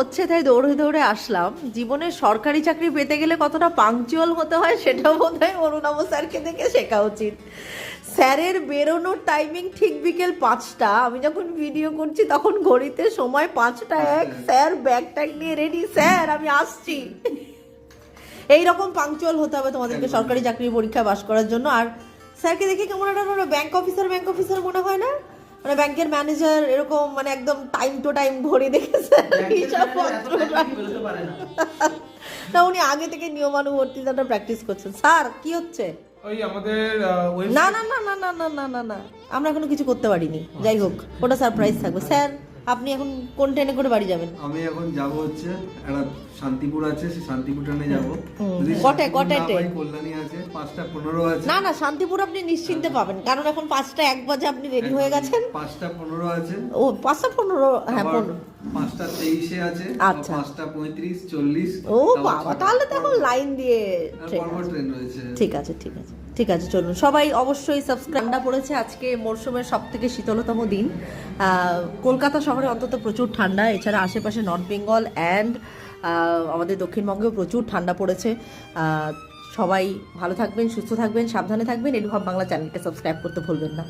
হচ্ছে তাই দৌড়ে দৌড়ে আসলাম। জীবনে সরকারি চাকরি পেতে গেলে কতটা পাংচুয়াল হতে হয় সেটাও বোধ হয় অরুণাভ স্যারকে দেখে শেখা উচিত। স্যারের বেরোনোর টাইমিং ঠিক বিকেল 5টা, আমি যখন ভিডিও করছি তখন ঘড়িতে সময় 5টা 1, স্যার ব্যাগ ট্যাগ নিয়ে রেডি, স্যার আমি আসছি। এইরকম পাংচুয়াল হতে হবে তোমাদেরকে সরকারি চাকরির পরীক্ষা পাস করার জন্য। আর স্যারকে দেখে কেমন একটা ব্যাংক অফিসার মনে হয় না, মানে ব্যাংকের ম্যানেজার এরকম, মানে একদম টাইম টু টাইম ঘড়ি দেখে স্যার হিসাবপত্র না, উনি আগে থেকে নিয়মানুবর্তিতাটা প্র্যাকটিস করছেন। স্যার কি হচ্ছে? ওই আমাদের না না না না না না না না না, আমরা এখনো কিছু করতে পারিনি। যাই হোক, ওটা সারপ্রাইজ থাকবে। স্যার আপনি এখন কোন ট্রেনে করে বাড়ি যাবেন? আমি এখন যাব হচ্ছে একটা শান্তিপুর আছে, সেই শান্তিপুর ট্রেনে যাব। কটায় ট্রেন? কল্যাণী আছে 5টা 15 আছে। না না, শান্তিপুর আপনি নিশ্চিন্তে পাবেন, কারণ এখন 5টা 1 বাজে আপনি রেডি হয়ে গেছেন। 5টা 15 আছে। ও 5টা 15, হ্যাঁ 15। 5টা 23 আছে। আচ্ছা। 5টা 35 40। ও বাবা, তাহলে তো এখন লাইন দিয়ে ট্রেন রয়েছে। ঠিক আছে ঠিক আছে ঠিক আছে, চলুন সবাই অবশ্যই সাবস্ক্রাইব। ঠান্ডা পড়েছে, আজকে মরশুমের সব থেকে শীতলতম দিন। কলকাতা শহরে অন্তত প্রচুর ঠান্ডা, এছাড়া আশেপাশে নর্থ বেঙ্গল অ্যান্ড আমাদের দক্ষিণবঙ্গেও প্রচুর ঠান্ডা পড়েছে। সবাই ভালো থাকবেন, সুস্থ থাকবেন, সাবধানে থাকবেন। এডুহাব বাংলা চ্যানেলকে সাবস্ক্রাইব করতে ভুলবেন না।